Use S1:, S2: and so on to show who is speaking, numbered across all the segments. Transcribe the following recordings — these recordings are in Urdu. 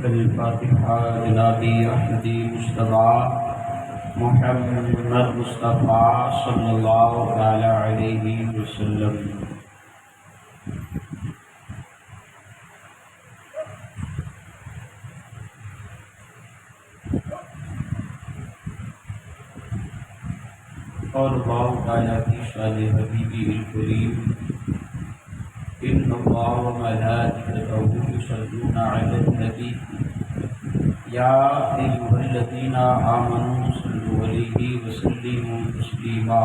S1: الفاتحة جنابی احمدی مصطفیٰ محمد مصطفیٰ صلی اللہ تعالی علیہ وسلم۔ اور اللہ تعالیٰ کی شان حبیبی الکریم ان اللہ و ملائکتہ یصلون علی النبی یا ایھا الذین آمنوا صلوا علیہ وسلموا تسلیما۔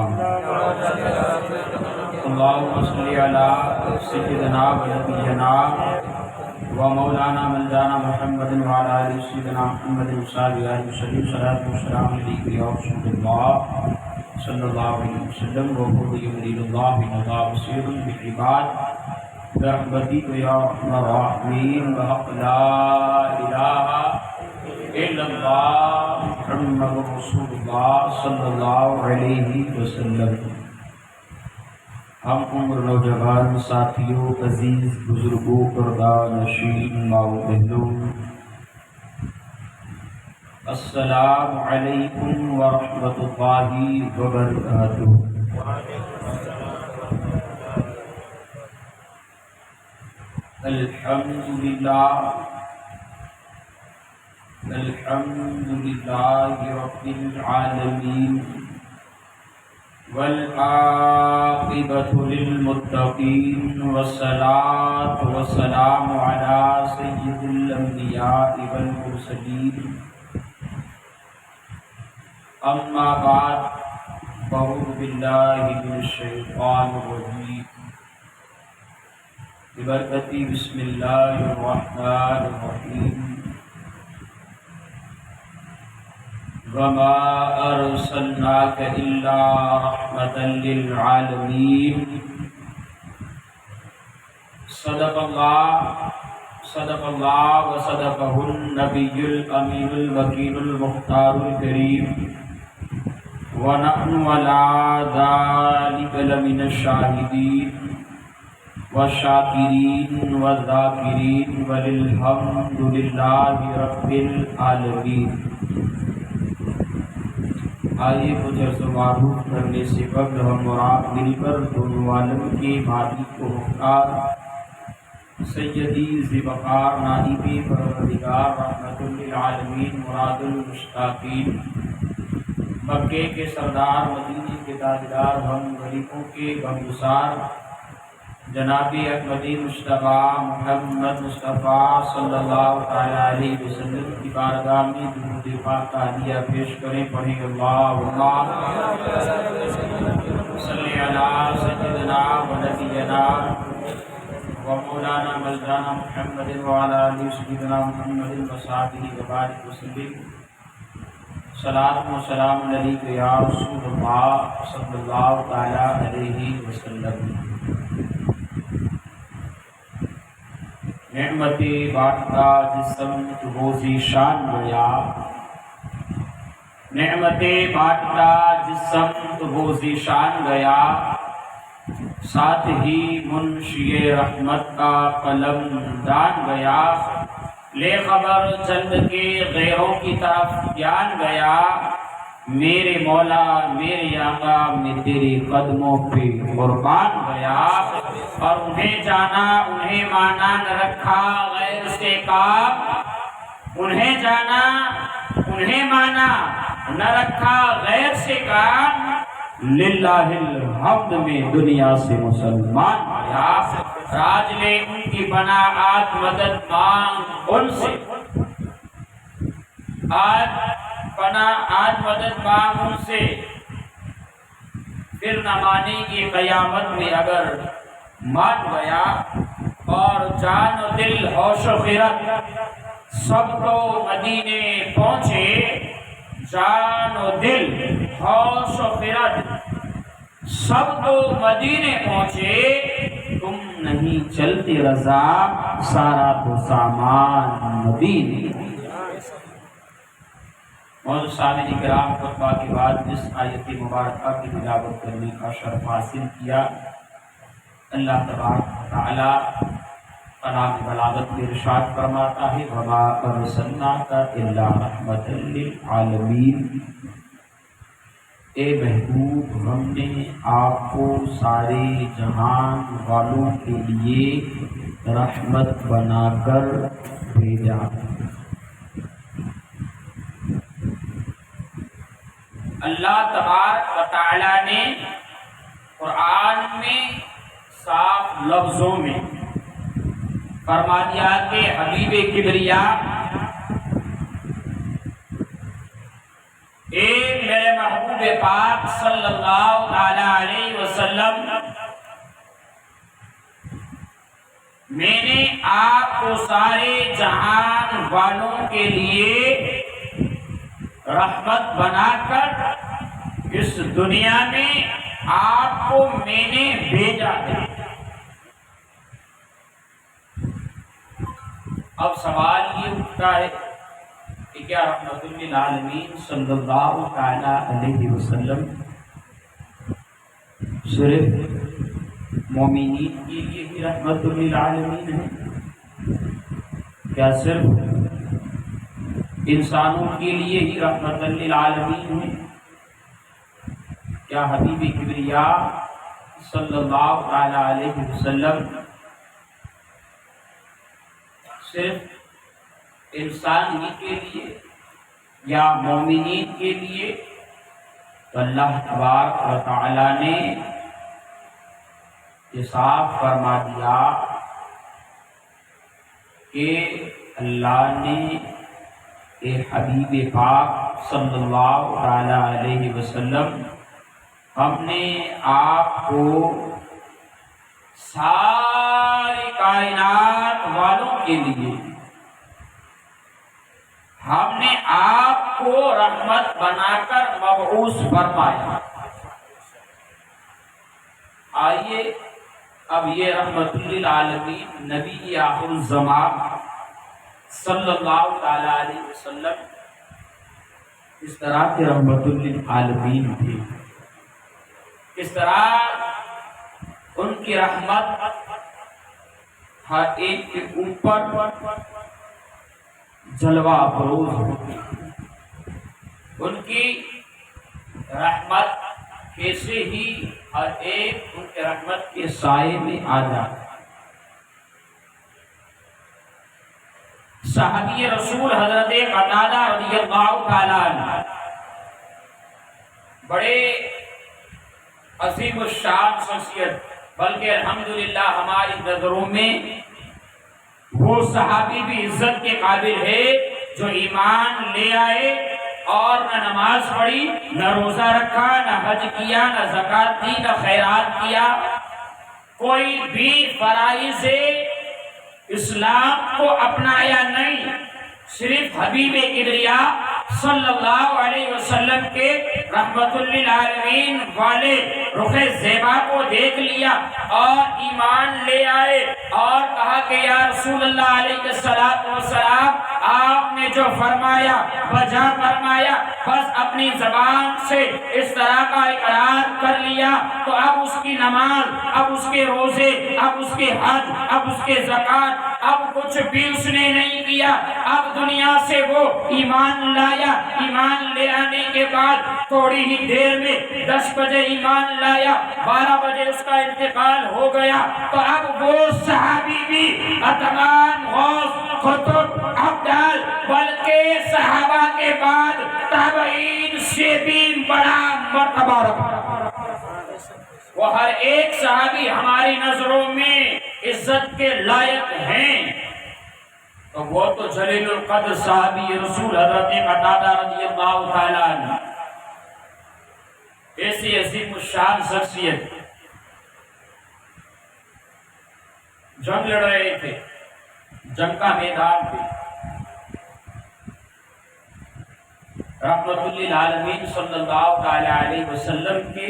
S1: اللہم صل علی سیدنا و نبینا و مولانا مولانا محمد وعلی آل سیدنا محمد وصحبہ وسلم صلاۃ و سلام علیک یا رسول اللہ صلی اللہ علیہ وسلم وقل یمرید اللہ نظا بصیر بالعباد برحمتک یا ارحم الراحمین بحق لا الہ الا اللہ محمد رسول اللہ صلی اللہ علیہ وسلم۔ ہم عمر نوجوان ساتھیوں، عزیز بزرگوں، پردہ نشین ماؤ بہنوں، السلام علیکم ورحمۃ اللہ وبرکاتہ۔ الحمدللہ رب العالمین والعاقبۃ للمتقین والصلاۃ والسلام علی سید الانبیاء والمرسلین، اما بعد فاعوذ باللہ من الشیطان الرجیم، ببرکۃ بسم اللہ الرحمن الرحیم۔ وما ارسلناک الا رحمۃ للعالمین۔ صدق اللہ وصدقہ النبی الامین الوکیل المختار الکریم، ونحن علی ذلک لمن الشاہدین والشاکرین والذاکرین وللحمد للہ رب العالمین۔ آئیے کچھ عرض و معروف کرنے سے قبل ہم مل کر دونوں عالم کے مالک و مختار سیدی ذوالوقار نائب پروردگار رحمۃ للعالمین مراد المشتاقین، مکے کے سردار، مدینے کے تاجدار، ہم غریبوں کے غمگسار جناب احمدی مصطفیٰ محمد مصطفیٰ صلی اللہ تعالی علیہ وسلم کی بارگاہ میں درود پاک کا ہدیہ پیش کریں۔ پڑھیں اللہم صلی علی سیدنا و نبینا و مولانا مولانا محمد وعلی آل سیدنا محمد وصحبہ وبارک وسلم۔ صلاۃ و سلام علیک یا رسول اللہ صلی اللہ تعالی علیہ وسلم۔ نعمت بانٹتا جسم وہ ذیشان گیا، نعمت بانٹتا جسم وہ ذیشان گیا، ساتھ ہی منشی رحمت کا قلم دان گیا، لے خبر چند کے غیروں کی طرف جان گیا، میرے مولا میرے آقا میں تیرے قدموں پہ قربان گیا، اور انہیں جانا انہیں مانا نہ رکھا غیر سے کام، انہیں جانا انہیں مانا نہ رکھا غیر سے کام، للہ الحمد میں دنیا سے مسلمان گیا، راج لے ان کی بنا آج مدد مانگ ان سے، آج مدد مانگ ان سے، پھر نہ مانے گی قیامت میں اگر مان گیا، اور جان و دل ہوش و خرد سب تو مدینے پہنچے، جان و دل ہوش و خرد سب تو مدینے پہنچے، تم نہیں چلتے رضا سارا تو سامان مدینے۔ مولانا سامعین کرام، خطبہ کے بعد جس آیت مبارکہ کی تلاوت کرنے کا شرف حاصل کیا، اللہ تبارک و تعالی مقام بلاغت میں ارشاد فرماتا ہے وما ارسلناک الا رحمۃ للعالمین، اے محبوب ہم نے آپ کو سارے جہان والوں کے لیے رحمت بنا کر بھیجا۔ اللہ تبارک و تعالی نے قرآن میں صاف لفظوں میں فرما دیا کہ حبیب کبریا اے میرے محبوب پاک صلی اللہ تعالی علیہ وسلم، میں نے آپ کو سارے جہان والوں کے لیے رحمت بنا کر اس دنیا میں آپ کو میں نے بھیجا ہے۔ اب سوال یہ اٹھتا ہے کہ کیا رحمت للعالمین صلی اللہ تعالی علیہ وسلم صرف مومنین کے لیے ہی رحمت للعالمین ہے؟ کیا صرف انسانوں کے لیے ہی رحمت للعالمین ہے؟ کیا حبیب کبریا صلی اللہ تعالی علیہ وسلم صرف انسان ہی کے لیے یا مومنین کے لیے؟ تو اللہ تبارک و تعالی نے یہ صاف فرما دیا کہ اللہ نے اے حبیب پاک صلی اللہ تعالی علیہ وسلم، ہم نے آپ کو ساری کائنات والوں کے لیے، ہم نے آپ کو رحمت بنا کر مبعوث فرمایا۔ آئیے اب یہ رحمت للعالمین نبی آخر الزمان صلی اللہ تعالی علیہ وسلم اس طرح کے رحمت للعالمین تھے، اس طرح ان کی رحمت ہر ایک کے اوپر جلوہ افروز ہوتی، ان کی رحمت کیسے ہی ہر ایک ان کے رحمت کے سائے میں آ جاتا۔ صحابی رسول حضرت قتادہ رضی اللہ تعالیٰ عنہ بڑے عظیم الشان شخصیت، بلکہ الحمدللہ ہماری نظروں میں وہ صحابی بھی عزت کے قابل ہے جو ایمان لے آئے اور نہ نماز پڑھی، نہ روزہ رکھا، نہ حج کیا، نہ زکوٰۃ دی، نہ خیرات کیا، کوئی بھی فرائض اسلام کو اپنایا نہیں، صرف حبیب کبریا صلی اللہ علیہ وسلم کے رحمت للعالمین والے رخ زیبا کو دیکھ لیا اور ایمان لے آئے اور کہا کہ یا رسول اللہ علیہ السلام، آپ نے جو فرمایا بجا فرمایا، بس اپنی زبان سے اس طرح کا اقرار کر لیا، تو اب اس کی نماز، اب اس کے روزے، اب اس کے حج، اب اس کے زکوٰۃ، اب کچھ بھی اس نے نہیں کیا، اب دنیا سے وہ ایمان لایا، ایمان لے آنے کے بعد تھوڑی ہی دیر میں 10 بجے ایمان لایا، 12 بجے اس کا انتقال ہو گیا، تو اب وہ صحابی بھی تمام غوث قطب ابدال بلکہ صحابہ کے بعد تابعین سے بھی بڑا مرتبہ رکھا۔ وہ ہر ایک صحابی ہماری نظروں میں عزت کے لائق ہیں، تو وہ تو جلیل القدر صحابی رسول حضرت قتادہ رضی اللہ تعالیٰ عنہ، ایسی عظیم الشان شخصیت، جنگ لڑ رہے تھے، جنگ کا میدان تھے، رحمت للعالمین صلی اللہ تعالی علیہ وسلم کے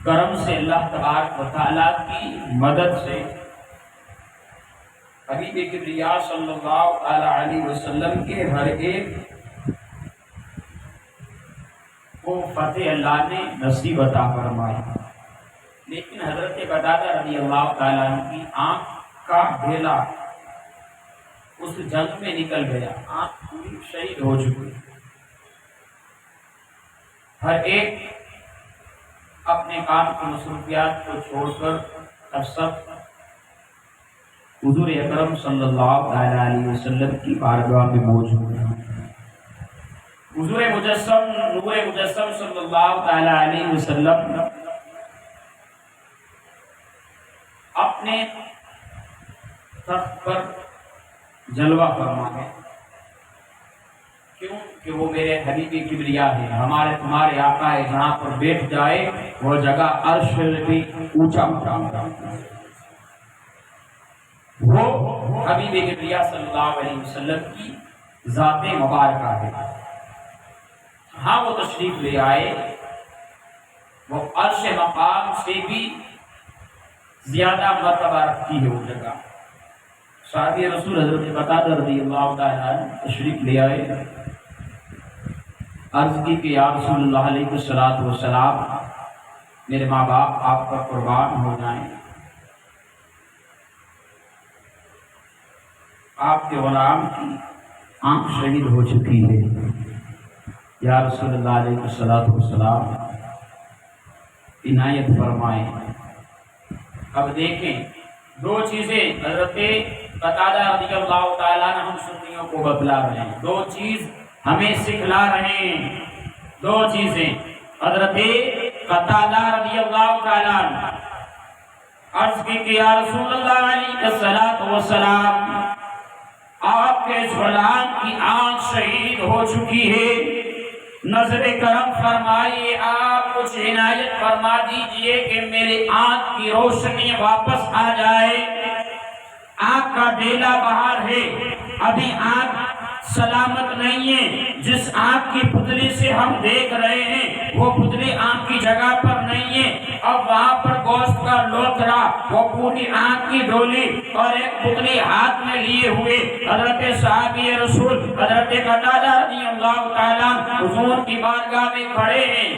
S1: کرم سے، اللہ تبارک و تعالیٰ کی مدد سے حبیب کبریا صلی اللہ تعالی علیہ وسلم کے ہر ایک کو فتح اللہ نے نصیب عطا فرمائی، لیکن حضرت قتادہ رضی اللہ تعالیٰ عنہ کی آنکھ کا ڈھیلا اس جنگ میں نکل گیا، آنکھ پوری شہید ہو چکی۔ ہر ایک اپنے کام کی مصروفیات کو چھوڑ کر اب سب حضور اکرم صلی اللہ علیہ وسلم کی بارگاہ میں موجود ہیں۔ حضور مجسم، نور مجسم صلی اللہ علیہ وسلم اپنے تخت پر جلوہ فرما ہے، کیوں کہ وہ میرے حبیب کبریا ہے، ہمارے تمہارے آقا ہے، جہاں پر بیٹھ جائے وہ جگہ عرش بھی اونچا مقام رکھتا ہے۔ وہ حبیب کبریا صلی اللہ علیہ وسلم کی ذات مبارکہ ہے۔ ہاں وہ تشریف لے آئے، وہ عرش مقام سے بھی زیادہ مرتبہ رکھتی ہے وہ جگہ۔ صحابی رسول حضرت قتادہ رضی اللہ تعالیٰ عنہ تشریف لے آئے، عرض کی کہ یا رسول اللہ علیہ السلام، میرے ماں باپ آپ پر قربان ہو جائیں، آپ کے غلام کی آنکھ شہید ہو چکی ہے، یا رسول اللہ علیہ السلام عنایت فرمائیں۔ اب دیکھیں دو چیزیں حضرت قتادہ رضی اللہ تعالیٰ عنہ ہم سنیوں کو بتلا رہے ہیں، دو چیز ہمیں سکھلا رہے ہیں، دو چیزیں۔ حضرت قتادہ رضی اللہ تعالیٰ عنہ عرض کی کہ یا رسول اللہ علیہ السلام، آپ کے غلام کی آنکھ شہید ہو چکی ہے، نظر کرم فرمائیے، آپ کچھ عنایت فرما دیجئے کہ میرے آنکھ کی روشنی واپس آ جائے۔ آنکھ کا ڈھیلا باہر ہے، ابھی آنکھ سلامت نہیں ہے، جس آنکھ کی پتلی سے ہم دیکھ رہے ہیں وہ پتلی آنکھ کی جگہ پر نہیں ہے، اب وہاں پر گوشت کا لوتھڑا، وہ پوری آنکھ کی ڈولی اور ایک پتلی ہاتھ میں لیے ہوئے حضرت صحابی رسول حضرت قتادہ رضی اللہ تعالیٰ حضور کی بارگاہ میں کھڑے ہیں۔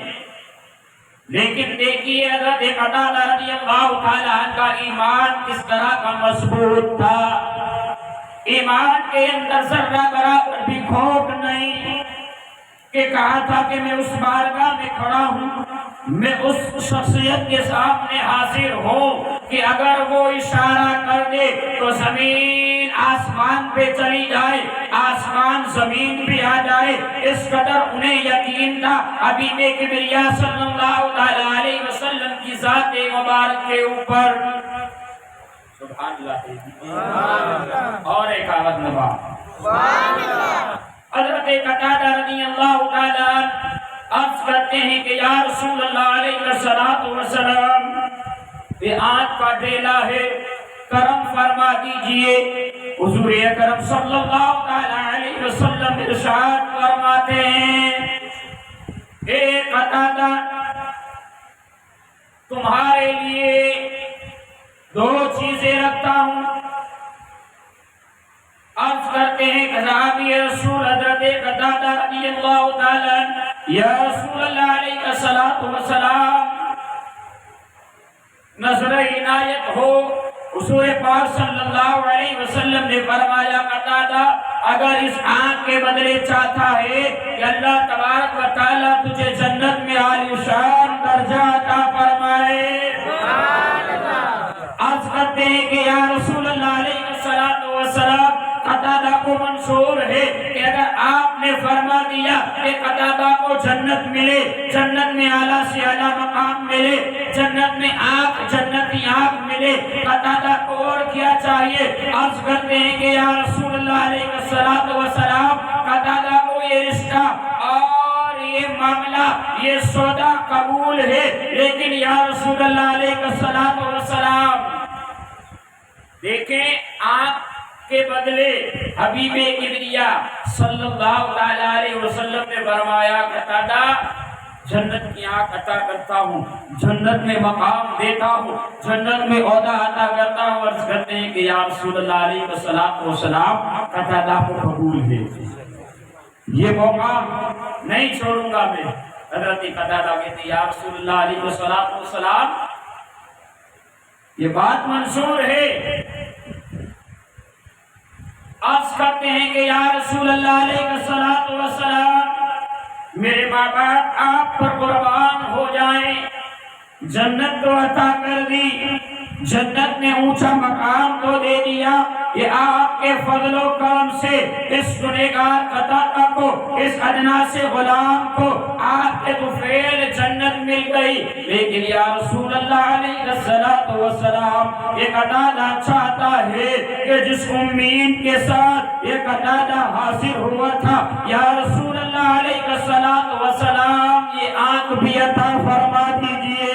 S1: لیکن دیکھیے حضرت قتادہ رضی اللہ تعالیٰ کا ایمان کس طرح کا مضبوط تھا، ایمان کے اندر ذرہ برابر بھی کھوٹ نہیں، کہ کہا تھا کہ میں اس بارگاہ میں کھڑا ہوں، میں اس شخصیت کے سامنے حاضر ہوں کہ اگر وہ اشارہ کر دے تو زمین آسمان پہ چلی جائے، آسمان زمین پہ آ جائے، اس قدر انہیں یقین تھا حبیب کبریا صلی اللہ علیہ وسلم کی ذات مبارک کے اوپر۔ سبحان اللہ۔ اور ایک آواز نبا حضرت قتادہ رضی اللہ تعالیٰ عنہ عرض کرتے ہیں کہ یا رسول اللہ علیہ السلام، یہ آنکھ کا ڈھیلا ہے، کرم فرما دیجئے۔ حضور اکرم صلی اللہ علیہ وسلم ارشاد فرماتے ہیں، اے قتادہ، تمہارے لیے دو چیزیں رکھتا ہوں۔ عرض کرتے ہیں کہ صحابی رسول حضرت قتادہ رضی اللہ تعالیٰ یا رسول اللہ علیہ السلام، نظر عنایت ہو۔ حضور پاک صلی اللہ علیہ وسلم نے فرمایا، قتادہ اگر اس آنکھ کے بدلے چاہتا ہے کہ اللہ تبارک و تعالیٰ تجھے جنت میں عالی شان درجہ عطا فرمائے۔ عرض کرتے ہیں کہ یا رسول اللہ علیہ السلام، قتادہ کو منصور ہے کہ اگر آپ نے فرما دیا کہ قتادہ کو جنت ملے، جنت میں اعلیٰ سے اعلیٰ مقام ملے، جنت میں آنکھ، جنتی آنکھ ملے، قتادہ کو اور کیا چاہیے؟ عرض کرتے ہیں کہ یا رسول اللہ علیہ السلام، قتادہ کو یہ رشتہ اور یہ معاملہ، یہ سودا قبول ہے، لیکن یا رسول اللہ علیہ السلام دیکھیں آنکھ کے بدلے حبیب کبریا صلی اللہ علیہ وسلم نے فرمایا، قتادہ جنت کی آنکھ عطا کرتا ہوں، جنت میں مقام دیتا ہوں، جنت میں عہدہ عطا کرتا ہوں۔ عرض کرتے ہیں کہ یا رسول اللہ علیہ السلام، قتادہ کو قبول ہے، یہ موقع نہیں چھوڑوں گا میں۔ حضرت قتادہ کہتے ہیں یا رسول اللہ علیہ السلام، یہ بات منظور ہے کرتے ہیں کہ یا رسول اللہ علیہ الصلوۃ والسلام، میرے ماں باپ آپ پر قربان ہو جائیں، جنت تو عطا کر دی، جنت نے اونچا مقام تو دے دیا، یہ آپ کے فضل و کرم سے اس گنہگار قطادہ کو، اس ادنا سے غلام کو آپ کے طفیل جنت مل گئی، لیکن یا رسول اللہ علیہ الصلوۃ والسلام یہ قطادہ چاہتا ہے کہ جس امید کے ساتھ یہ قطادہ حاضر ہوا تھا، یا رسول اللہ علیہ الصلوۃ والسلام یہ آنکھ بھی عطا فرما دیجئے۔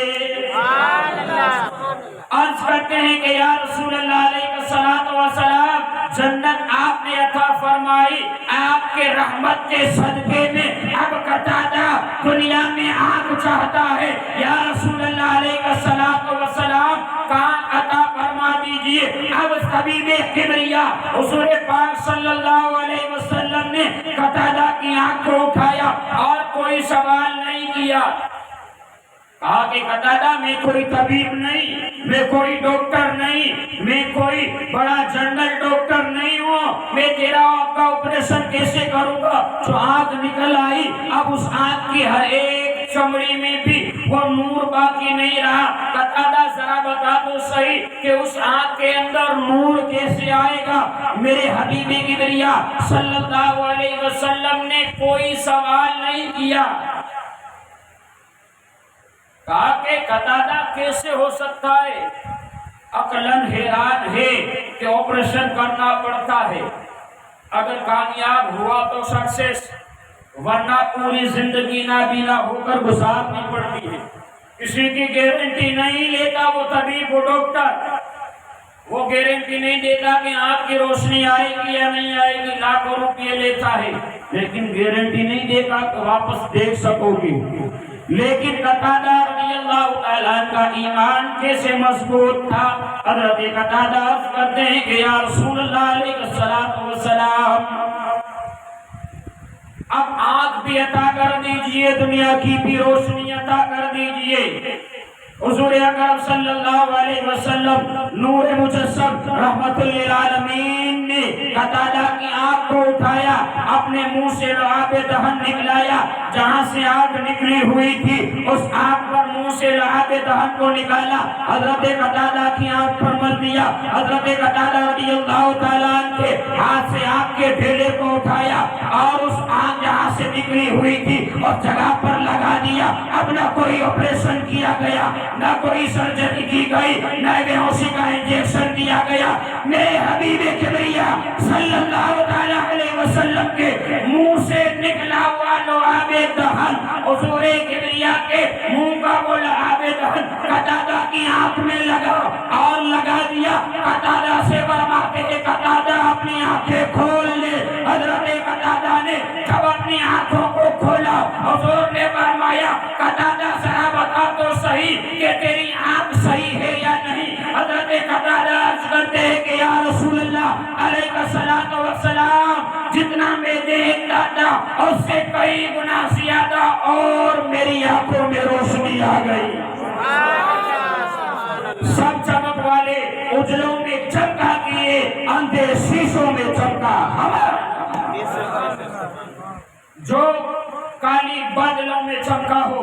S1: عرض کرتے ہیں کہ یا رسول اللہ علیہ الصلوۃ والسلام جنت آپ نے عطا فرمائی، آپ کے رحمت کے صدقے میں اب قطادہ دنیا میں آنکھ چاہتا ہے، یا رسول اللہ علیہ الصلوۃ والسلام کان عطا فرما دیجئے۔ اب طبیب کبریا حضور پاک صلی اللہ علیہ وسلم نے قطادہ کی آنکھ کو اٹھایا اور کوئی سوال نہیں کیا، کہا کہ قطادہ میں کوئی طبیب نہیں، میں کوئی ڈاکٹر نہیں، میں کوئی بڑا جنرل ڈاکٹر نہیں ہوں، میں تیرا آپ کا آپریشن کیسے کروں گا؟ جو آنکھ نکل آئی، اب اس آنکھ کی ہر ایک چمڑی میں بھی وہ نور باقی نہیں رہا۔ قطادہ ذرا بتا تو صحیح کہ اس آنکھ کے اندر نور کیسے آئے گا؟ میرے حبیب کبریا صلی اللہ علیہ وسلم نے کوئی سوال نہیں کیا، کہا کہ قطادہ کیسے ہو سکتا ہے؟ عقلاً حیران ہے کہ آپریشن کرنا پڑتا ہے، اگر کامیاب ہوا تو سکسیس، ورنہ پوری زندگی نابینا ہو کر گزارنی پڑتی ہے۔ کسی کی گارنٹی نہیں لیتا وہ طبیب و ڈاکٹر، وہ گارنٹی نہیں دیتا کہ آنکھ کی روشنی آئے گی یا نہیں آئے گی، لاکھوں روپے لیتا ہے لیکن گارنٹی نہیں دیتا کہ واپس دیکھ سکو گی۔ لیکن قطادہ رضی اللہ تعالیٰ کا ایمان کیسے مضبوط تھا؟ حضرت قطادہ عرض کرتے ہیں کہ یا رسول اللہ علیہ الصلوۃ والسلام اب آنکھ بھی عطا کر دیجئے، دنیا کی بھی روشنی عطا کر دیجئے۔ حضور اکرم صلی اللہ علیہ وسلم نور مجسم رحمت للعالمین نے قطادہ کی آنکھ کو اٹھایا، اپنے منہ سے لعاب دہن نکلایا، جہاں سے آنکھ نکلی ہوئی تھی اس آنکھ پر منہ سے لعاب دہن کو نکالا، حضرت قطادہ کی آنکھ پر مل دیا۔ حضرت قطادہ رضی اللہ تعالیٰ عنہ کے ہاتھ سے آنکھ کے ڈھیلے کو اٹھایا اور اس آنکھ جہاں سے نکلی ہوئی تھی اس جگہ پر لگا دیا۔ اب نہ کوئی آپریشن کیا گیا، نہ کوئی سرجری کی گئی، نہ بے ہوشی کا انجیکشن دیا گیا، میرے حبیب کبریا صلی اللہ علیہ وسلم کے منہ سے نکلا ہوا لعاب دہن، حضور کبریا کے منہ کا وہ لعاب دہن قطادہ کی آنکھ میں لگا اور لگا دیا۔ قطادہ سے فرماتے ہیں قطادہ اپنی آنکھیں کھول لے۔ حضرت قطادہ نے جب اپنی آنکھوں کو کھولا حضور نے فرمایا قطادہ ذرا بتا تو صحیح کہ تیری آنکھ صحیح ہے یا نہیں؟ حضرت قطادہ عرض کرتے ہیں کہ یا رسول اللہ علیہ الصلوۃ والسلام جتنا میں دیکھتا تھا اس سے کئی گنا زیادہ اور میری آنکھوں میں روشنی آ گئی، سب چمک والے اجلوں میں چمکا کیے، اندھے شیشوں میں چمکا ہمارا، جو کالی بادلوں میں چمکا ہو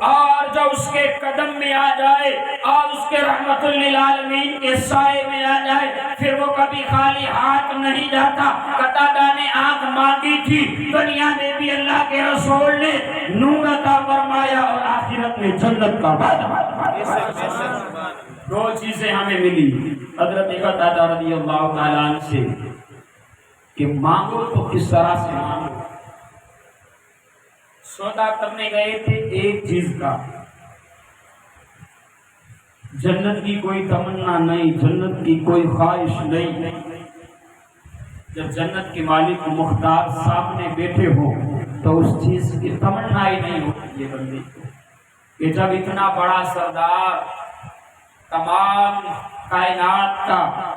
S1: اور جو اس کے قدم میں آ جائے اور اس کے رحمت للعالمین کے سائے میں آ جائے پھر وہ کبھی خالی ہاتھ نہیں جاتا۔ قطادہ نے آنکھ مانگی تھی، دنیا میں بھی اللہ کے رسول نے نور عطا فرمایا اور آخرت میں جنت کا وعدہ۔ دو چیزیں ہمیں ملی حضرت قطادہ رضی اللہ تعالیٰ عنہ سے کہ مانگو تو کس طرح سے مانگو۔ سودا کرنے گئے تھے ایک چیز کا، جنت کی کوئی تمنا نہیں، جنت کی کوئی خواہش نہیں۔ جب جنت کے مالک مختار سامنے بیٹھے ہو تو اس چیز کی تمنا ہی نہیں ہوتی ہے بندے کو، کہ جب اتنا بڑا سردار تمام کائنات کا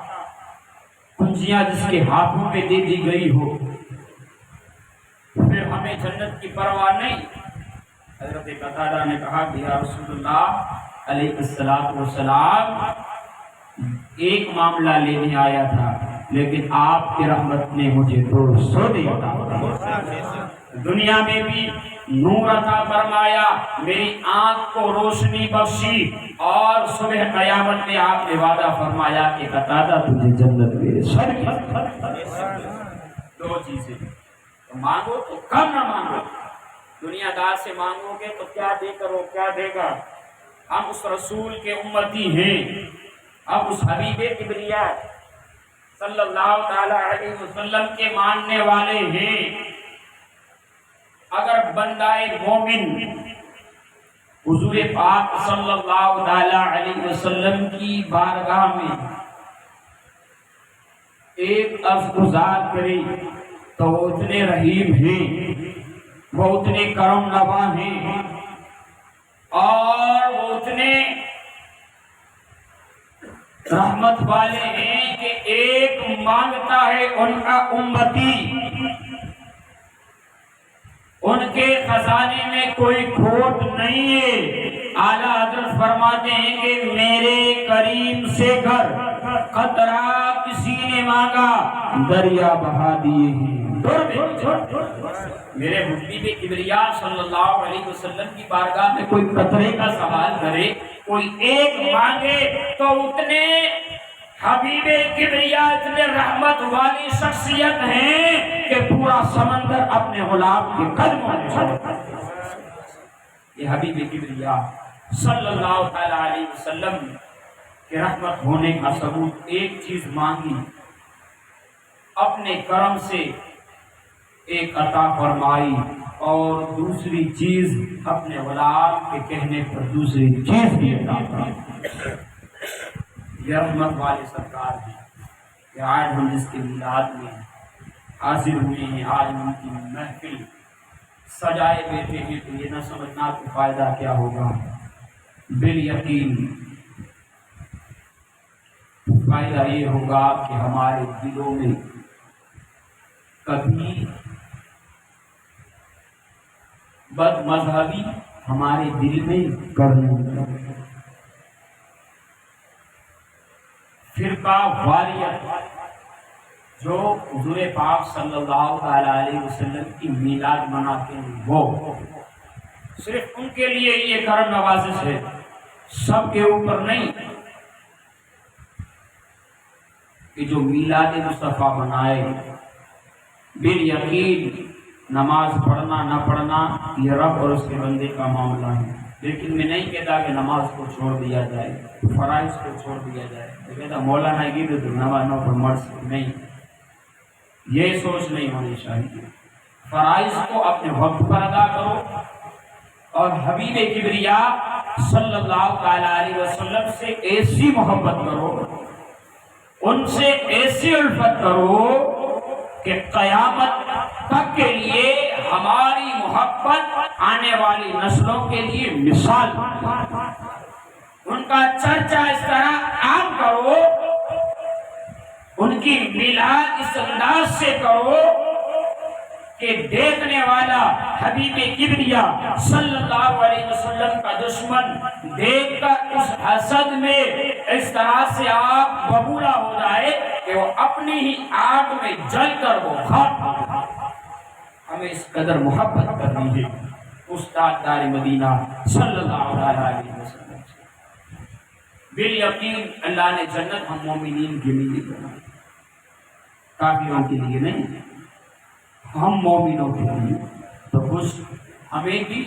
S1: کنجیاں جس کے ہاتھوں میں دے دی گئی ہو پھر ہمیں جنت کی پرواہ نہیں۔ حضرت قتادہ نے کہا کہ یا رسول اللہ علیہ الصلوۃ والسلام ایک معاملہ لینے آیا تھا لیکن آپ کی رحمت نے مجھے 200 دیا، دنیا میں بھی نور عطا فرمایا، میری آنکھ کو روشنی بخشی، اور صبح قیامت میں آپ نے وعدہ فرمایا کہ قتادہ تجھے جنت میرے سر کی۔ دو چیزیں، تو مانگو تو کم نہ مانگو، دنیا دار سے مانگو گے تو کیا دے کرو کیا دے گا۔ ہم اس رسول کے امتی ہیں، ہم اس حبیب کبریا صلی اللہ تعالی علیہ وسلم کے ماننے والے ہیں۔ اگر بندہ مومن حضور پاک صلی اللہ تعالی علیہ وسلم کی بارگاہ میں ایک عرض گزار کرے تو وہ اتنے رحیم ہیں، وہ اتنے کرم نواز ہیں، اور وہ اتنے رحمت والے ہیں کہ ایک مانگتا ہے ان کا امتی، ان کے خزانے میں کوئی کھوٹ نہیں ہے۔ اعلیٰ حضرت فرماتے ہیں کہ میرے کریم سے گھر قطرہ کسی نے مانگا دریا بہا دیے ہیں۔ میرے حبیب کبریا صلی اللہ علیہ وسلم کی بارگاہ میں کوئی قطرے کا سوال کرے، کوئی ایک مانگے تو اتنے حبیب کبریا اتنے رحمت والی شخصیت ہیں کہ پورا سمندر اپنے غلام کے قدموں میں چھوڑ۔ یہ حبیب کبریا صلی اللہ علیہ وسلم کے رحمت ہونے کا ثبوت ایک چیز مانگی، اپنے کرم سے ایک عطا فرمائی، اور دوسری چیز اپنے غلام کے کہنے پر دوسری چیز بھی عطا فرمائی۔ یہ رحمت والے سرکار ہیں کہ آج ہم جس کے میلاد میں حاضر ہوئے ہیں، آج ان کی محفل سجائے بیٹھے ہیں، تو یہ نہ سمجھنا کہ فائدہ کیا ہوگا، بالیقین فائدہ یہ ہوگا کہ ہمارے دلوں میں کبھی بد مذہبی ہمارے دل میں کرنے، فرقہ واریت جو حضور پاک صلی اللہ علیہ وسلم کی میلاد مناتے ہیں، وہ صرف ان کے لیے یہ کرم نوازش ہے، سب کے اوپر نہیں، کہ جو میلاد مصطفیٰ منائے بالیقین نماز پڑھنا نہ پڑھنا یہ رب اور اس کے بندے کا معاملہ ہے، لیکن میں نہیں کہتا کہ نماز کو چھوڑ دیا جائے، فرائض کو چھوڑ دیا جائے، میں کہتا مولانا کی تو نماز نہ پڑھ مر سکتے نہیں، یہ سوچ نہیں ہونی چاہیے۔ فرائض کو اپنے وقت پر ادا کرو، اور حبیب کبریا صلی اللہ علیہ وسلم سے ایسی محبت کرو، ان سے ایسی الفت کرو کہ قیامت تک کے لیے ہماری محبت آنے والی نسلوں کے لیے مثال، ان کا چرچا اس طرح عام کرو، ان کی میلاد اس انداز سے کرو کہ دیکھنے والا حبیب کبریا صلی اللہ علیہ وسلم کا دشمن دیکھ کر اس حسد میں اس طرح سے آپ ببولا ہو جائے کہ وہ اپنی ہی آگ میں جل کر وہ خاک ہو جائے۔ ہمیں اس قدر محبت کرنی ہے استاد دار مدینہ صلی اللہ علیہ وسلم سے۔ بالیقین اللہ نے جنت ہم مومنین کے لیے بنائی، کافروں کے لیے نہیں، ہم مومنوں کے لیے، تو خوش ہمیں بھی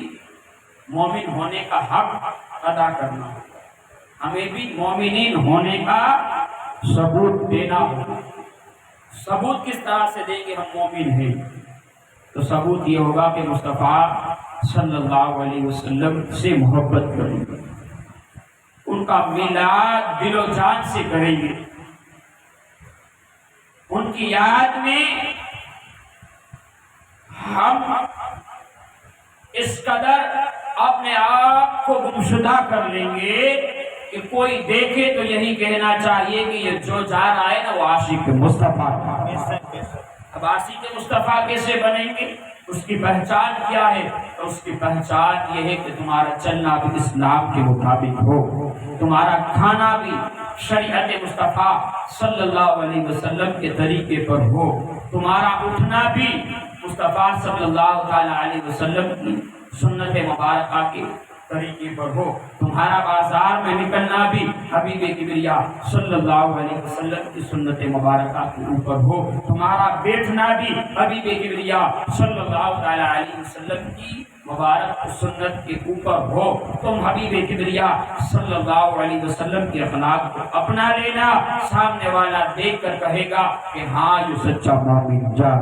S1: مومن ہونے کا حق ادا کرنا ہوگا، ہمیں بھی مومنین ہونے کا ثبوت دینا ہوگا۔ ثبوت کس طرح سے دیں گے ہم مومن ہیں؟ تو ثبوت یہ ہوگا کہ مصطفیٰ صلی اللہ علیہ وسلم سے محبت کریں گے، ان کا میلاد دل و جان سے کریں گے، ان کی یاد میں ہم اس قدر اپنے آپ کو گمشدہ کر لیں گے کہ کوئی دیکھے تو یہی کہنا چاہیے کہ یہ جو جا رہا ہے نا وہ عاشق مصطفیٰ کا۔ اب عاشق مصطفیٰ کیسے بنیں گے؟ اس کی پہچان کیا ہے؟ تو اس کی پہچان یہ ہے کہ تمہارا چلنا بھی اسلام کے مطابق ہو، تمہارا کھانا بھی شریعت مصطفیٰ صلی اللہ علیہ وسلم کے طریقے پر ہو، تمہارا اٹھنا بھی مصطفیٰ صلی اللہ علیہ وسلم کی سنت مبارکہ کے طریقے پر ہو، تمہارا بازار میں نکلنا بھی حبیب کبریا صلی اللہ علیہ وسلم کی سنت مبارکہ کے اوپر ہو، تمہارا بیٹھنا بھی حبیب کبریا صلی اللہ علیہ وسلم کی مبارک سنت کے اوپر ہو، تم حبیب کبریا صلی اللہ علیہ وسلم کے اخلاق کو اپنا لینا، سامنے والا دیکھ کر کہے گا کہ ہاں یہ سچا مومن جا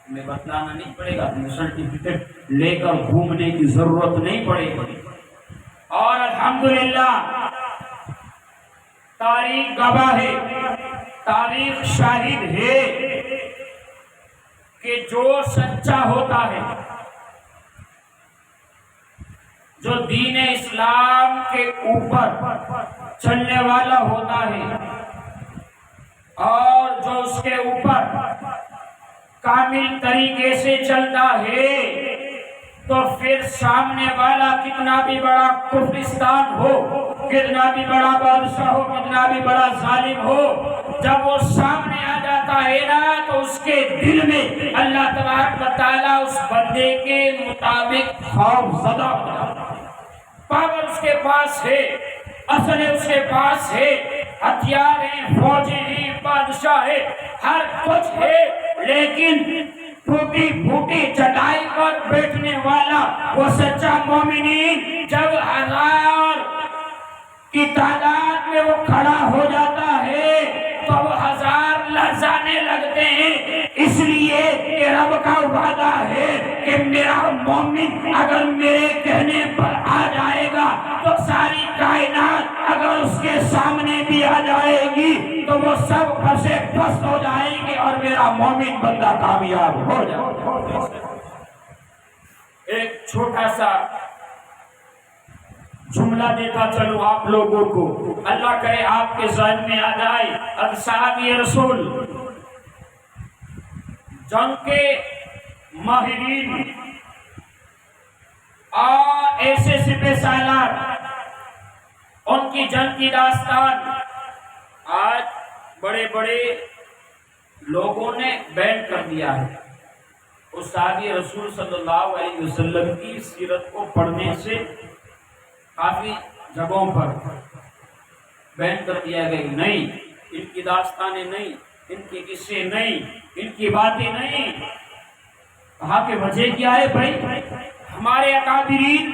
S1: میں بتلانا نہیں پڑے گا، تمہیں سرٹیفکیٹ لے کر گھومنے کی ضرورت نہیں پڑے گی۔ اور الحمدللہ تاریخ گواہ ہے، تاریخ شاہد ہے کہ جو سچا ہوتا ہے، جو دین اسلام کے اوپر چلنے والا ہوتا ہے اور جو اس کے اوپر کامل طریقے سے چلتا ہے، تو پھر سامنے والا کتنا بھی بڑا کفرستان ہو، کتنا بھی بڑا بادشاہ ہو، کتنا بھی بڑا ظالم ہو، جب وہ سامنے آ جاتا ہے نا تو اس کے دل میں اللہ تبارک و تعالیٰ اس بندے کے مطابق خوف زدہ ہو جاتا ہے۔ پاور اس کے پاس ہے، اصل اس کے پاس ہے، ہتھیار ہیں، فوجی ہیں، بادشاہ ہے، ہر کچھ ہے، لیکن ٹوٹی پھوٹی چٹائی پر بیٹھنے والا وہ سچا مومنین جب ہزار کی تعداد میں وہ کھڑا ہو جاتا ہے تو وہ ہزار لرزانے لگتے ہیں، اس لیے کہ رب کا وعدہ ہے کہ میرا مومن اگر میرے کہنے پر آ جائے گا تو ساری کائنات اگر اس کے سامنے بھی آ جائے گی تو وہ سب پھنسے پھنس ہو جائیں گے اور میرا مومن بندہ کامیاب ہو جائے گا۔ ایک چھوٹا سا جملہ دیتا چلو آپ لوگوں کو، اللہ کرے آپ کے ذہن میں آ جائے۔ اب صحابی رسول جنگ کے ماہرین اور ایسے سپہ سالار، ان کی جنگ کی داستان آج بڑے بڑے لوگوں نے بیان کر دیا ہے۔ اس صحابی رسول صلی اللہ علیہ وسلم کی سیرت کو پڑھنے سے کافی جگہوں پر بیان کر دیا گیا، نہیں ان کی داستانیں نہیں، ان کے قصے نہیں، ان کی باتیں نہیں۔ کہا کہ وجہ کیا ہے بھائی؟ ہمارے اکابرین،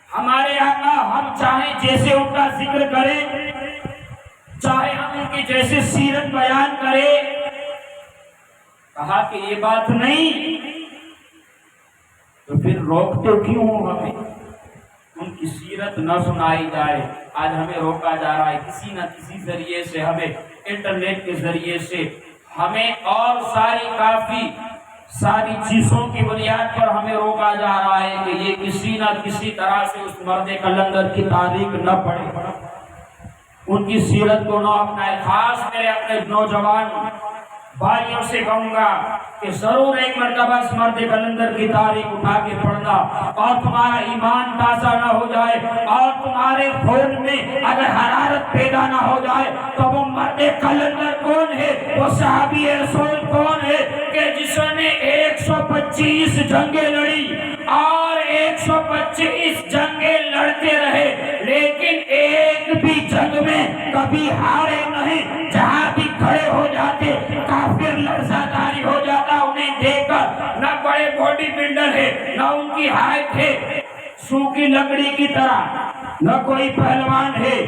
S1: ہمارے آقا، ہم چاہیں جیسے ان کا ذکر کریں، چاہے ہم ان کی جیسے سیرت بیان کریں، کہا کہ یہ بات نہیں، تو پھر روکتے کیوں ہو ہمیں؟ ان کی سیرت نہ سنائی جائے۔ آج ہمیں روکا جا رہا ہے کسی نہ کسی ذریعے سے، ہمیں انٹرنیٹ کے ذریعے سے، ہمیں اور کافی ساری چیزوں کی بنیاد پر ہمیں روکا جا رہا ہے کہ یہ کسی نہ کسی طرح سے اس مرد کلندر کی تاریخ نہ پڑھے، ان کی سیرت کو نہ اپنائے۔ خاص میرے اپنے نوجوان بھائیوں سے کہوں گا کہ ضرور ایک مرتبہ اس مرد کلندر کی تاریخ اٹھا کے پڑھنا، اور تمہارا ایمان تازہ نہ ہو جائے اور تمہارے خون میں اگر حرارت پیدا نہ ہو جائے تو وہ مرد کلندر کون ہے، وہ صحابی رسول کون ہے کہ جس نے 125 جنگیں لڑی اور 125 جنگیں لڑتے رہے، لیکن ایک بھی جنگ میں کبھی ہارے نہیں، جہاں بھی کھڑے ہو جاتے کافر لرزاداری ہو جاتا انہیں دیکھ کر۔ نہ بڑے باڈی بلڈر ہے، نہ ان کی ہائٹ ہے سوکھی لکڑی کی طرح، نہ کوئی پہلوان ہے،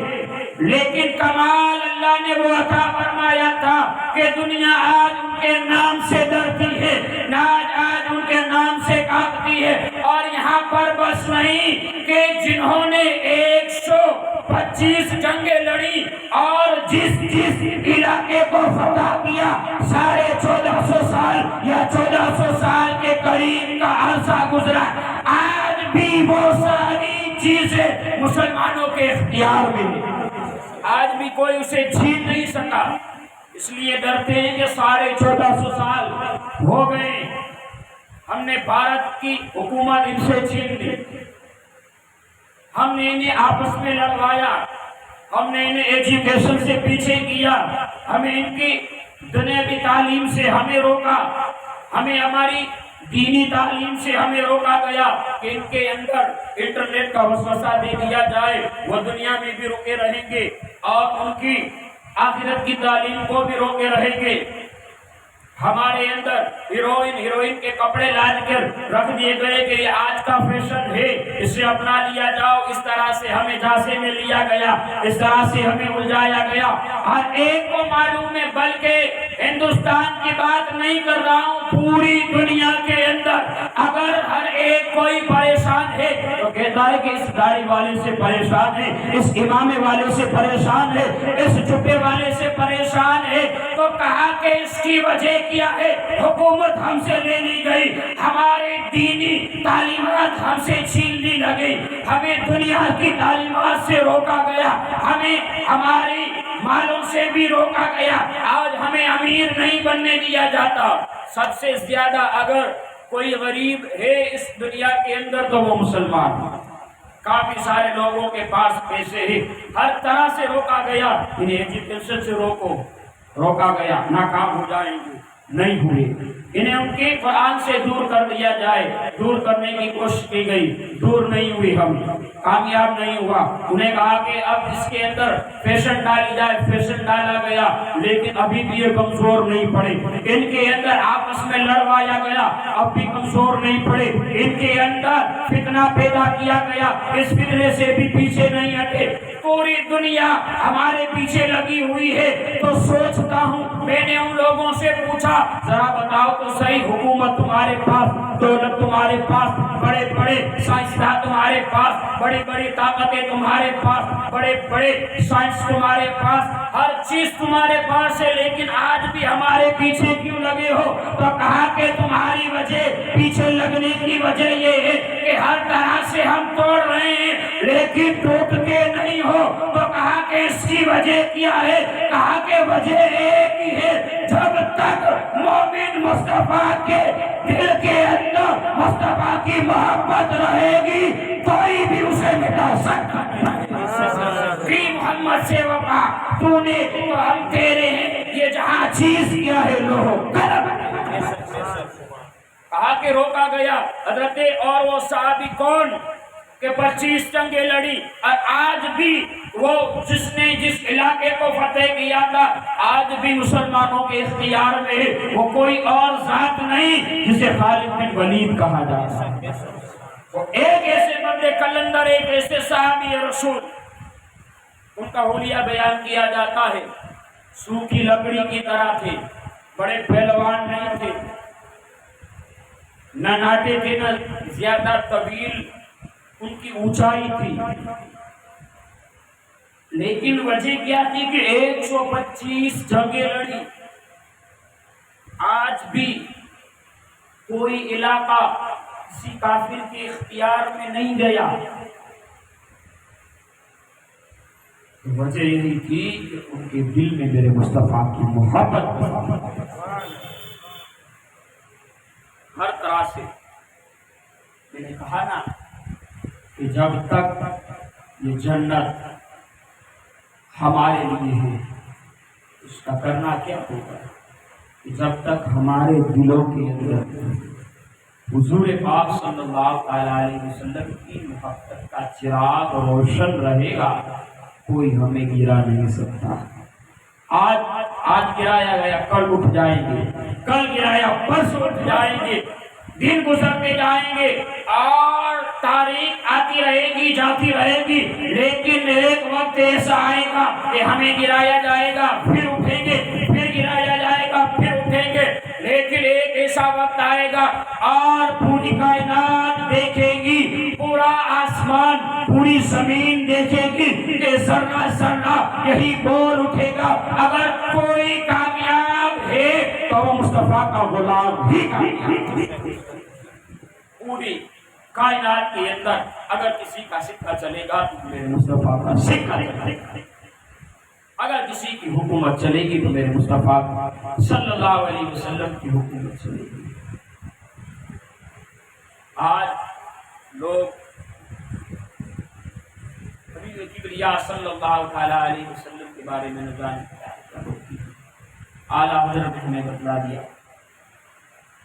S1: لیکن کمال اللہ نے وہ عطا فرمایا تھا کہ دنیا آج ان کے نام سے ڈرتی ہے، آج ان کے نام سے کانپتی ہے۔ اور یہاں پر بس نہیں کہ جنہوں نے 125 جنگیں لڑی اور جس علاقے کو فتح کیا، 1450 سال یا 1400 سال کے قریب کا عرصہ گزرا، آج بھی وہ ساری چیزیں مسلمانوں کے اختیار میں، آج بھی کوئی اسے چھین نہیں سکا۔ اس لیے ڈرتے ہیں کہ 1450 سال ہو گئے، ہم نے بھارت کی حکومت ان سے چھین لی، ہم نے انہیں آپس میں لڑوایا، ہم نے انہیں ایجوکیشن سے پیچھے کیا، ہمیں ان کی دنیاوی تعلیم سے ہمیں روکا، ہمیں ہماری دینی تعلیم سے ہمیں روکا گیا کہ ان کے اندر انٹرنیٹ کا وسوسہ دے دیا جائے، وہ دنیا میں بھی روکے رہیں گے اور ان کی آخرت کی تعلیم کو بھی روکے رہیں گے۔ ہمارے اندر ہیروئن کے کپڑے لاج کر رکھ دیے گئے کہ یہ آج کا فیشن ہے، اسے اپنا لیا جاؤ۔ اس طرح سے ہمیں جھانسے میں لیا گیا، اس طرح سے ہمیں الجھایا گیا۔ ہر ایک کو معلوم ہے، بلکہ ہندوستان کی بات نہیں کر رہا ہوں، پوری دنیا کے اندر اگر ہر ایک کوئی پریشان ہے تو کہتا ہے کہ اس داڑھی والے سے پریشان ہے، اس امامے والے سے پریشان ہے، اس جبے والے سے پریشان ہے، تو کہا کہ اس کی وجہ کیا ہے؟ حکومت ہم سے لے لی گئی، ہمارے دینی تعلیمات ہم سے چھین لی لگی، ہمیں دنیا کی تعلیمات سے روکا گیا، ہمیں ہماری مالوں سے بھی روکا گیا، آج ہمیں امیر نہیں بننے دیا جاتا۔ سب سے زیادہ اگر کوئی غریب ہے اس دنیا کے اندر تو وہ مسلمان، کافی سارے لوگوں کے پاس پیسے ہیں، ہر طرح سے روکا گیا، انہیں ایجوکیشن سے روکا گیا، ناکام ہو جائیں گے، نہیں ہوئے، انہیں ان کے قرآن سے دور کر دیا جائے، دور کرنے کی کوشش کی گئی، دور نہیں ہوئی، ہم کامیاب نہیں ہوا۔ انہیں کہا کہ اب اس کے اندر فیشن ڈالی جائے، فیشن ڈالا گیا، لیکن ابھی بھی یہ کمزور نہیں پڑے، ان کے اندر آپس میں لڑوایا گیا، اب بھی کمزور نہیں پڑے، ان کے اندر فتنہ پیدا کیا گیا، اس فتنے سے بھی پیچھے نہیں ہٹے۔ پوری دنیا ہمارے پیچھے لگی ہوئی ہے، تو سوچتا ہوں، میں نے ان لوگوں سے پوچھا ذرا بتاؤ تو صحیح، حکومت تمہارے پاس، دولت تمہارے پاس، بڑے بڑے سائنسداں تمہارے پاس، بڑی بڑی طاقتیں تمہارے پاس، بڑے بڑے سائنس تمہارے پاس، ہر چیز تمہارے پاس ہے، لیکن آج بھی ہمارے پیچھے کیوں لگے ہو؟ تو کہا کہ تمہاری وجہ، پیچھے لگنے کی وجہ یہ ہے کہ ہر طرح سے ہم توڑ رہے ہیں لیکن ٹوٹتے نہیں ہو۔ تو کہا کہ اس کی وجہ کیا ہے؟ کہا کہ وجہ ایک ہی ہے، جب تک مومن مصطفیٰ کے دل کے اندر مصطفیٰ کی محبت رہے گی کوئی بھی اسے مٹا سکتا نہیں۔ محمد سے وفا تو نے تو ہم تیرے ہیں، یہ جہاں چیز کیا ہے لو کرم۔ کہا کہ روکا گیا حضرت، اور وہ صحابی کون کہ 25 جنگیں لڑی، اور آج بھی وہ جس نے جس علاقے کو فتح کیا تھا آج بھی مسلمانوں کے اختیار میں ہے، وہ کوئی اور ذات نہیں جسے خالد بن ولید کہا جاتا ہے۔ وہ ایک ایسے بندے کلندر، ایک ایسے صحابی رسول، ان کا حلیہ بیان کیا جاتا ہے، سوکھی لکڑی کی طرح تھے، بڑے پہلوان نہیں تھے، نہ ناٹے تھے نہ زیادہ طویل ان کی اونچائی تھی، لیکن وجہ کیا تھی کہ 125 جنگیں لڑی۔ آج بھی کوئی علاقہ کسی کافر کے اختیار میں نہیں گیا، وجہ یہی تھی کہ ان کے دل میں میرے مصطفیٰ کی محبت ہر طرح سے۔ میں نے کہا نا کہ جب تک یہ جنت ہمارے لیے ہے اس کا کرنا کیا ہوگا، کہ جب تک ہمارے دلوں کے اندر حضور پاک صلی اللہ علیہ وسلم کی محبت کا چراغ روشن رہے گا کوئی ہمیں گرا نہیں سکتا۔ آج گرایا گیا کل اٹھ جائیں گے، کل گرایا پرسوں اٹھ جائیں گے، دن گزرتے جائیں گے اور تاریخ آتی رہے گی جاتی رہے گی، لیکن ایک وقت ایسا آئے گا کہ ہمیں گرایا جائے گا پھر اٹھیں گے، پھر گرایا جائے گا پھر اٹھیں گے، لیکن ایک ایسا وقت آئے گا اور پوری کائنات دیکھے گی، پورا آسمان پوری زمین دیکھے گی کہ ذرہ ذرہ یہی بول اٹھے گا اگر کوئی کامیاب ہے تو وہ مصطفیٰ کا غلام ہی کامیاب ہے۔ پوری کائنات کے اندر اگر کسی کا سکہ چلے گا تو میرے مصطفیٰ کا سکہ چلے گا۔ اگر کسی کی حکومت چلے گی تو میرے مصطفیٰ صلی اللہ علیہ وسلم کی حکومت چلے گی۔ آج لوگ حبیب کبریا صلی اللہ علیہ وسلم کے بارے میں نہ جانے اعلیٰ حضرت نے ہمیں بتلا دیا،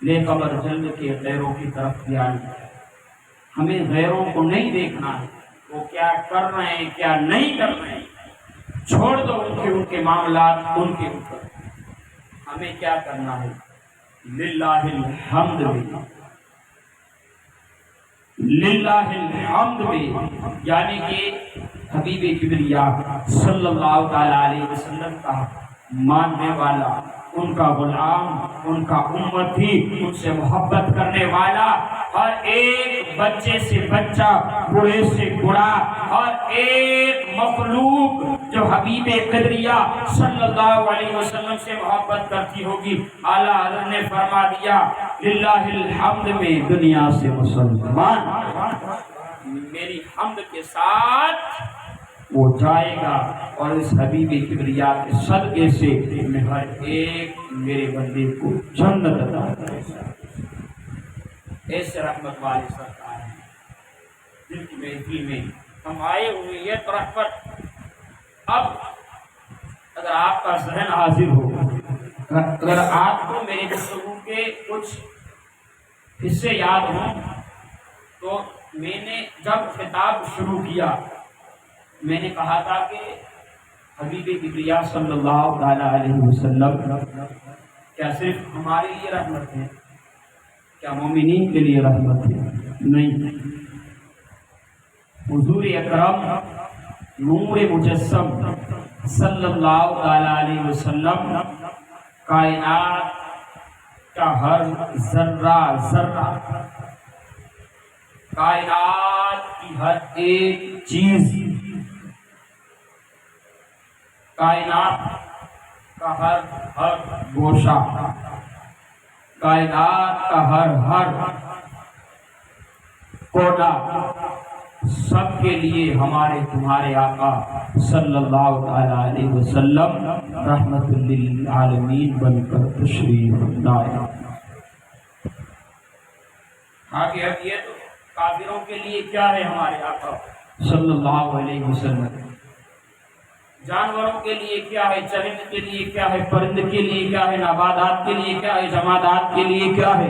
S1: لے قبر جلد کے غیروں کی طرف دھیان دیا۔ ہمیں غیروں کو نہیں دیکھنا ہے، وہ کیا کر رہے ہیں کیا نہیں کر رہے ہیں، چھوڑ دو ان کے معاملات ان کے اوپر، ہمیں کیا کرنا ہے۔ للہ الحمد بھی، للہ الحمد بھی، یعنی کہ حبیب کبریا صلی اللہ تعالی علیہ وسلم کا ماننے والا، ان کا غلام، ان کا امتی، ان سے محبت کرنے والا، ہر ایک بچے سے بچہ، بوڑھے سے بوڑھا، ہر ایک مخلوق جو حبیب قدریہ صلی اللہ علیہ وسلم سے محبت کرتی ہوگی، اعلیٰ حضرت نے فرما دیا للہ الحمد میں دنیا سے مسلمان میری حمد کے ساتھ وہ جائے گا، اور اس حبیب کبریا کے صدقے سے میں ہر ایک میرے بندے کو جنت عطا کرے گا۔ ایسے رحمت والے سرکار ہیں جن کی محفل میں ہم آئے ہوئے، یہ تو رحمت۔ اب اگر آپ کا ذہن حاضر ہو، اگر آپ کو میرے گفتگو کے کچھ حصے یاد ہوں، تو میں نے جب خطاب شروع کیا میں نے کہا تھا کہ حبیب کبریا صلی اللہ تعالی علیہ وسلم کیا صرف ہمارے لیے رحمت ہے، کیا مومنین کے لیے رحمت ہے؟ نہیں، حضور اکرم نور مجسم صلی اللہ تعالی علیہ وسلم کائنات کا ہر ذرہ ذرہ، کائنات کی ہر ایک چیز، کائنات کا ہر گوشہ، کائنات کا ہر کونا، سب کے لیے ہمارے تمہارے آقا صلی اللہ تعالی علیہ وسلم رحمت للعالمین بن کر تشریف لائے۔ آگے اب یہ تو کافروں کے لیے کیا ہے ہمارے آقا صلی اللہ علیہ وسلم، جانوروں کے لیے کیا ہے، چرند کے لیے کیا ہے، پرند کے لیے کیا ہے، نباتات کے لیے کیا ہے، جمادات کے لیے کیا ہے۔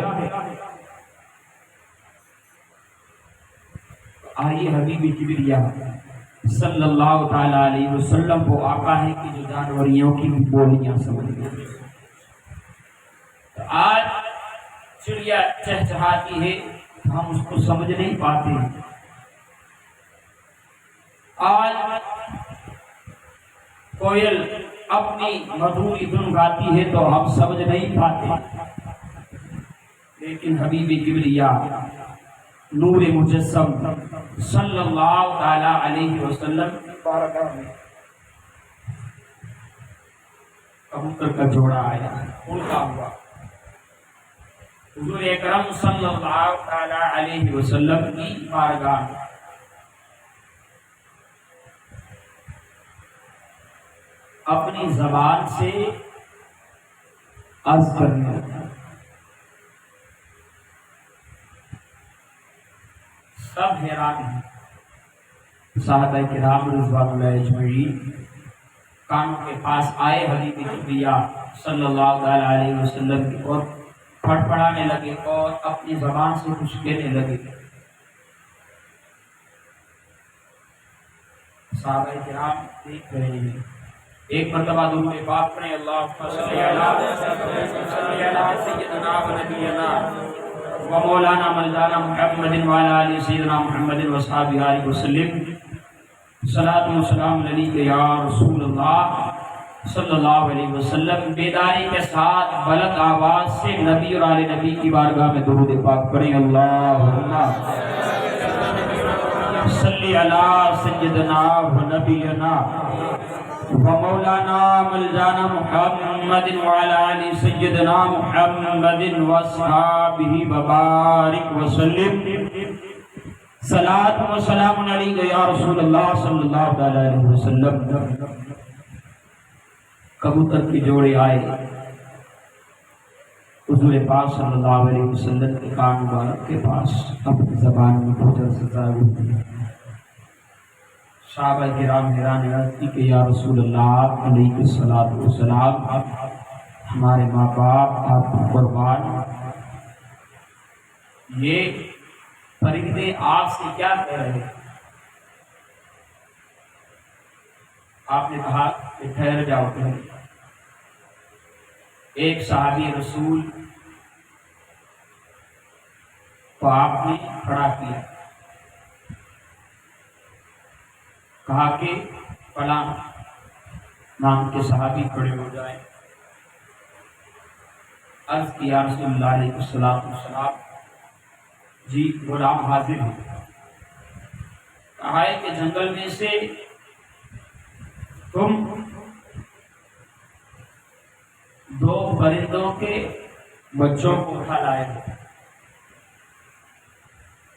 S1: آئیے حبیب کبریا صلی اللہ تعالی علیہ وسلم وہ آقا ہے کہ جو جانوریوں کی بولیاں سمجھ گئے۔ آج چڑیا چہچہاتی ہے، ہم اس کو سمجھ نہیں پاتے۔ آج کوئل اپنی مدھوری دھن گاتی ہے تو ہم سمجھ نہیں پاتے، لیکن حبیب کبریا نور مجسم صلی اللہ تعالی علیہ وسلم بارگاہ میں کبوتر کا جوڑا آیا، اڑتا ہوا، حضور اکرم صلی اللہ تعالی علیہ وسلم کی بارگاہ میں اپنی زبان سے عرض کرنے لگا۔ سب حیران ہیں، صحابہ کرام رضوان اللہ اجمعین کانوں کے پاس آئے حبیب کبریا صلی اللہ علیہ وسلم کی اور پڑپڑانے لگے اور اپنی زبان سے کچھ کہنے لگے۔ صحابہ کرام دیکھ رہے ہیں، ایک مرتبہ درود پاک پڑھیں، اللہم صلی علی سیدنا و نبینا و مولانا مولانا محمد و علی آل سیدنا محمد و صحابہ آلہ وسلم، صلاۃ و سلام علیک یا رسول اللہ صلی اللہ علیہ وسلم۔ بیداری کے ساتھ بلند آواز سے نبی اور آل نبی کی بارگاہ میں درود پاک پڑھیں، اللہم صلی علی سیدنا و نبینا ومولانا مولانا محمد وعلى آل سيدنا محمد واصحابه وبارك وسلم، صلاة و سلام علیک یا رسول اللہ صلی اللہ علیہ وسلم۔ کبوتر کے جوڑے آئے، حضور پاک صلی اللہ علیہ وسلم کے کان مبارک کے پاس اپنی زبان میں بوجھل سے ظاہر ہوئی۔ صحابہ کرام حیران رہتی کہ یا رسول اللہ علیہ الصلوۃ والسلام، ہمارے ماں باپ آپ کو قربان، یہ پرندے آپ سے کیا کہہ رہے ہیں؟ آپ نے کہا کہ ٹھہر جاؤ ٹھہر جاؤ۔ ایک صحابی رسول کو آپ نے کھڑا کیا، کہا کہ فلاں نام کے صحابی کھڑے ہو جائیں۔ عرض کیا رسول اللہ علیہ السلام، جی غلام حاضر ہیں۔ کہا ہے کہ جنگل میں سے تم دو پرندوں کے بچوں کو اٹھا لائے ہو۔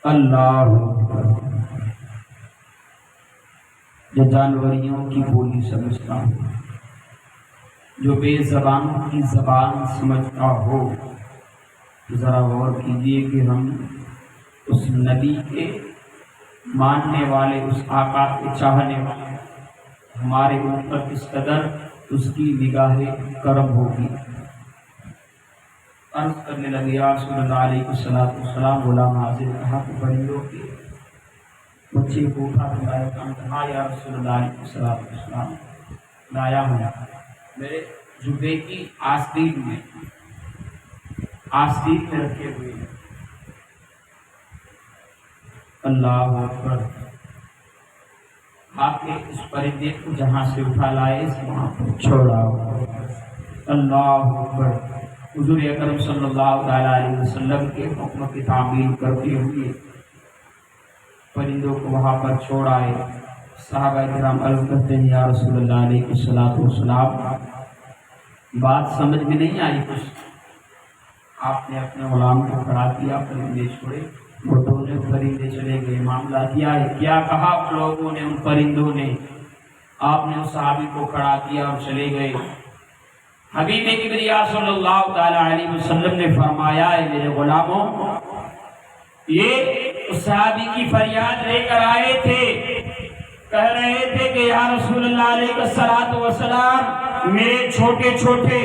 S1: اللہ جو جانوریوں کی بولی سمجھتا ہو، جو بے زبانوں کی زبان سمجھتا ہو، ذرا غور کیجئے کہ ہم اس نبی کے ماننے والے، اس آقا کے چاہنے والے، ہمارے اوپر کس قدر اس کی نگاہ کرم ہوگی۔ عرض کرنے لگے یا رسول اللہ علیہ السلام، غلام حاضر کہا کہ پرندوں کے بچے کو اٹھا کھلایا۔ کہا یا رسول اللہ علیہ السلام، لایا ہوں میرے جبے کی آستین میں رکھے ہوئے ہیں۔ اللہ اکبر۔ آپ نے اس پرندے کو جہاں سے اٹھا لائے وہاں پر چھوڑا۔ اللہ اکبر۔ حضور اکرم صلی اللہ علیہ وسلم کے حکم کی تعمیل کرتے ہوئے پرندوں کو وہاں پر چھوڑ آئے۔ صحابہ کرام عرض کرتے ہیں یا رسول اللہ علیہ السلام، بات سمجھ میں نہیں آئی کچھ؟ آپ نے اپنے غلام کو کھڑا کیا، پرندے چھوڑے، وہ دونوں پرندے چلے گئے۔ معاملہ کیا ہے؟ کیا کہا لوگوں نے، ان پرندوں نے؟ آپ نے اس صحابی کو کھڑا کیا اور چلے گئے۔ حبیب کبریا صلی اللہ تعالی علیہ وسلم نے فرمایا ہے میرے غلاموں، یہ اس صحابی کی فریاد لے کر آئے تھے، کہہ رہے تھے کہ یا رسول اللہ علیہ السلام، میرے چھوٹے چھوٹے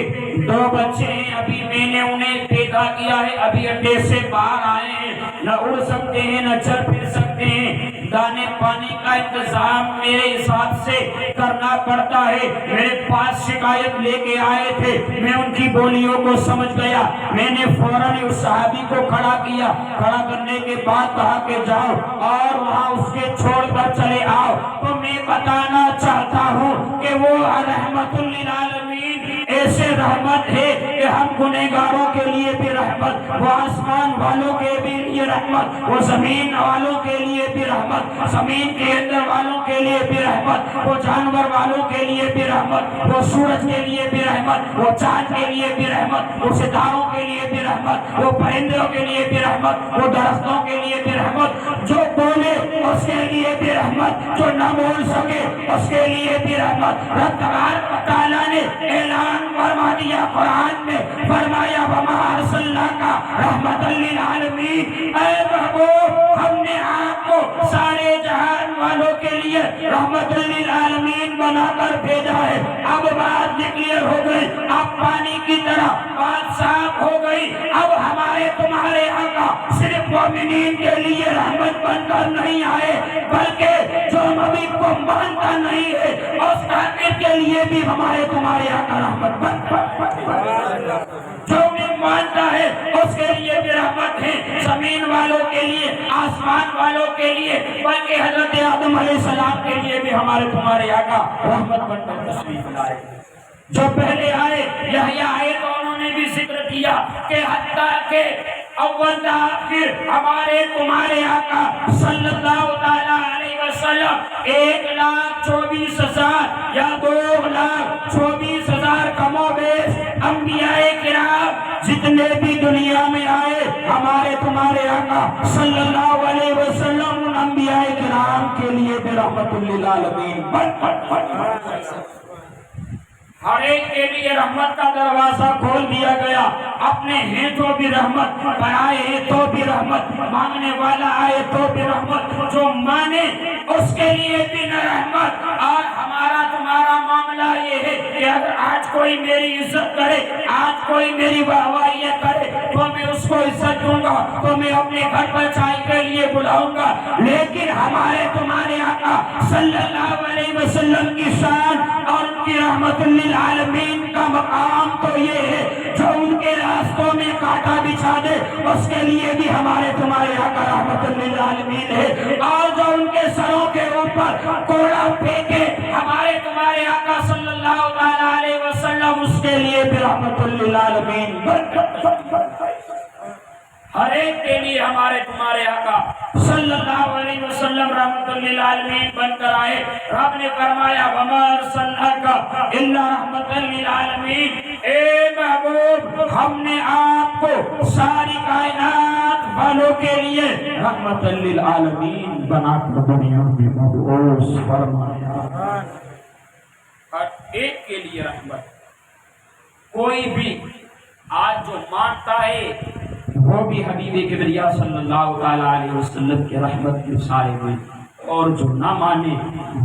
S1: دو بچے ہیں، ابھی میں نے انہیں پیدا کیا ہے، ابھی انڈے سے باہر آئے ہیں، نہ اڑ سکتے ہیں نہ چل پھر سکتے ہیں، دانے پانی کا انتظام میرے حساب سے کرنا پڑتا ہے۔ میرے پاس شکایت لے کے آئے تھے، میں ان کی بولیوں کو سمجھ گیا، میں نے فوراً اس صحابی کو کھڑا کیا، کھڑا کرنے کے بعد کہا کہ جاؤ اور وہاں اس کے چھوڑ کر چلے آؤ۔ تو میں بتانا چاہتا ہوں کہ وہ رحمت للعالمین ایسے رحمت ہے کہ ہم گنہگاروں کے لیے بھی رحمت، وہ آسمان والوں کے لیے رحمت، وہ زمین والوں کے لیے بھی رحمت، زمین کے اندر والوں کے لیے بھی رحمت، وہ جانور والوں کے لیے بھی رحمت، وہ سورج کے لیے بھی رحمت، وہ چاند کے لیے بھی رحمت، وہ ستاروں کے لیے بھی رحمت، وہ پرندوں کے لیے بھی رحمت، وہ درختوں کے لیے بھی رحمت، جو بولے اس کے لیے بھی رحمت، جو نہ بول سکے اس کے لیے بھی رحمت۔ رب تبارک و تعالیٰ نے اعلان فرما دیا قرآن میں، فرمایا وَمَا أَرْسَلْنَاكَ رَحْمَةً لِّلْعَالَمِينَ، اے محبوب ہم نے آپ کو سارے جہان والوں کے لیے رحمت للعالمین بنا کر بھیجا ہے۔ اب بات کلیئر ہو گئی، اب پانی کی طرح بات صاف ہو گئی۔ اب ہمارے تمہارے آقا صرف مومنین کے لیے رحمت بن کر نہیں آئے، بلکہ جو نبی کو مانتا نہیں ہے اس کافر کے لیے بھی ہمارے تمہارے آقا رحمت بن کر، جو بھی مانتا ہے اس کے لیے بھی رحمت ہے، زمین والوں کے لیے، آسمان والوں کے لیے، بلکہ حضرت آدم علیہ السلام کے لیے بھی ہمارے تمہارے آقا رحمت بن کر تشریف لائے۔ جو پہلے آئے یحییٰ آئے تو انہوں نے بھی ذکر کیا کہ حتیٰ کہ اول تا آخر ہمارے تمہارے آقا صلی اللہ تعالیٰ علیہ وسلم 1,24,000 یا 2,24,000 کم و بیش انبیاء کرام جتنے بھی دنیا میں آئے، ہمارے تمہارے آقا صلی اللہ علیہ وسلم ان انبیاء کرام کے لیے بھی رحمت للعالمین بن ہر ایک کے لیے رحمت کا دروازہ کھول دیا گیا. اپنے ہیں تو بھی رحمت، آئے ہیں تو بھی رحمت، مانگنے والا آئے تو بھی رحمت، جو مانے اس کے لیے بھی رحمت. اور ہمارا تمہارا معاملہ یہ ہے کہ اگر آج کوئی میری عزت کرے، آج کوئی میری واہواہی کرے تو میں اس کو عزت دوں گا، تو میں اپنے گھر پر چائے کے لیے بلاؤں گا. لیکن ہمارے تمہارے آقا صلی اللہ علیہ وسلم کی شان اور ان کی رحمت للعالمین کا مقام تو یہ ہے، جو ان کے راستوں میں کانٹا بچھا دے اس کے لیے بھی ہمارے تمہارے آقا رحمت للعالمین ہے. اور جو ان کے سروں کے اوپر کوڑا پھینکے ہمارے تمہارے آقا صلی اللہ علیہ وسلم اس کے لیے بھی رحمت للعالمین. ہر ایک کے لیے ہمارے تمہارے آقا صلی اللہ علیہ وسلم رحمت للعالمین بن کر آئے. رب نے فرمایا وما ارسلناک الا رحمت للعالمین. اے محبوب، ہم نے آپ کو ساری کائنات والوں کے لیے رحمت للعالمین بنا کر دنیا میں مبعوث فرمایا. ہر ایک کے لیے رحمت. کوئی بھی آج جو مانتا ہے وہ بھی حبیب کبریا صلی اللہ تعالی علیہ وسلم کے رحمت کے سائے میں، اور جو نہ مانے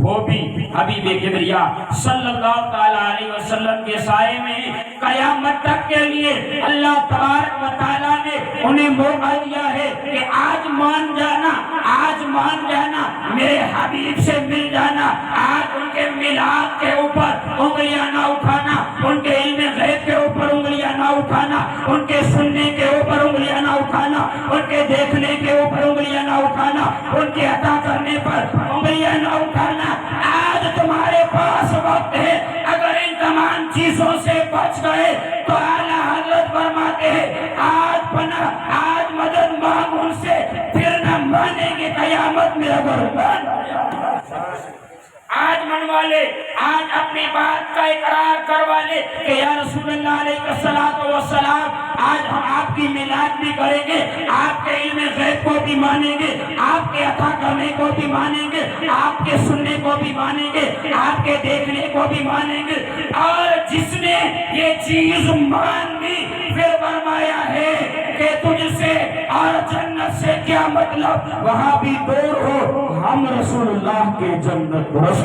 S1: وہ بھی حبیب کبریا صلی اللہ تعالی علیہ وسلم کے سائے میں. قیامت تک کے لیے اللہ تبارک و تعالیٰ نے انہیں موقع دیا ہے کہ آج مان جانا، آج مان جانا، میرے حبیب سے مل جانا. آج ان کے میلاد کے اوپر انگلیاں نہ اٹھانا، ان کے علم غیب کے اوپر انگلیاں نہ اٹھانا، ان کے سننے کے اوپر انگلیاں نہ اٹھانا، ان کے دیکھنے کے اوپر انگلیاں نہ اٹھانا، ان کے عطا کرنے پر انگلیاں نہ اٹھانا. آج تمہارے پاس وقت ہے. اگر ان تمام چیزوں سے بچ گئے تو اعلیٰ حضرت فرماتے ہیں آج پناہ، آج مدد مانگ ان سے، پھر نہ مانیں گے قیامت میں. اگر آج منوا لے، آج اپنی بات کا اقرار کروا لے کہ یا رسول اللہ علیہ الصلوۃ والسلام، آج ہم آپ کی میلاد بھی کریں گے، آپ کے علم غیب کو بھی مانیں گے، آپ کے عطا کرنے کو بھی مانیں گے، آپ کے سننے کو بھی مانیں گے، آپ کے دیکھنے کو بھی مانیں گے. اور جس نے یہ چیز مان لی پھر فرمایا ہے کہ تجھ سے اور جنت سے کیا مطلب، وہاں بھی دور ہو، ہم رسول اللہ کے جنت رسول.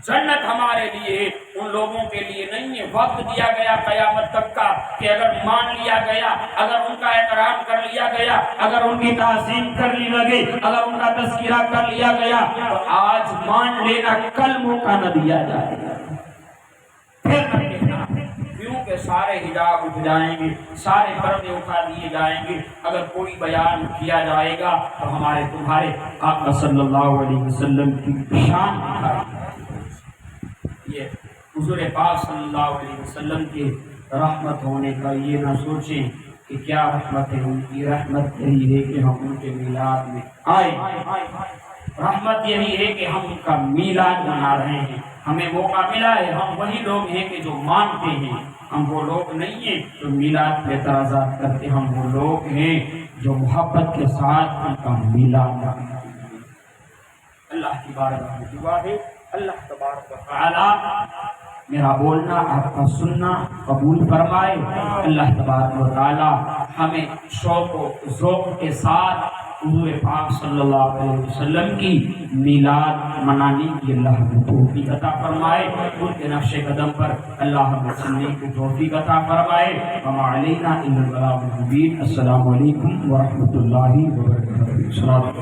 S1: جنت ہمارے لیے، ان لوگوں کے لیے نہیں ہے. وقت دیا گیا قیامت تک کا کہ اگر مان لیا گیا، اگر ان کا احترام کر لیا گیا، اگر ان کی تعظیم کر لی گئی، اگر ان کا تذکرہ کر لیا گیا تو آج مان لینا، کل موقع نہ دیا جائے گا. پھر نہ کہنا، کیونکہ سارے حجاب اٹھ جائیں گے، سارے پردے اٹھا دیے جائیں گے. اگر کوئی بیان کیا جائے گا تو ہمارے تمہارے آقا صلی اللہ علیہ وسلم کی شان دکھائے گی. یہ حضور پاک صلی اللہ علیہ وسلم کے رحمت ہونے کا یہ نہ سوچیں کہ کیا رحمت ہے. ان کی رحمت یہی ہے کہ ہم ان کے میلاد میں آئے. رحمت یہی ہے کہ ہم ان کا میلاد منا رہے ہیں. ہمیں موقع ملا ہے. ہم وہی لوگ ہیں کہ جو مانتے ہیں. ہم وہ لوگ نہیں ہیں جو میلاد پہ اعتراضات کرتے. ہم وہ لوگ ہیں جو محبت کے ساتھ ان کا میلاد کرتے ہیں. اللہ کی بارگاہ میں دعا ہے اللہ تبارک و تعالی میرا بولنا، آپ کا سننا قبول فرمائے. اللہ تبارک و تعالی ہمیں شوق و ذوق کے ساتھ حضور پاک صلی اللہ علیہ وسلم کی میلاد منانے کی اللہ ہمیں توفیق عطا فرمائے. ان کے نقش قدم پر اللہ ہمیں چلنے کی توفیق عطا فرمائے. وما علینا الا البلاغ المبین. السلام علیکم ورحمۃ اللہ وبرکاتہ.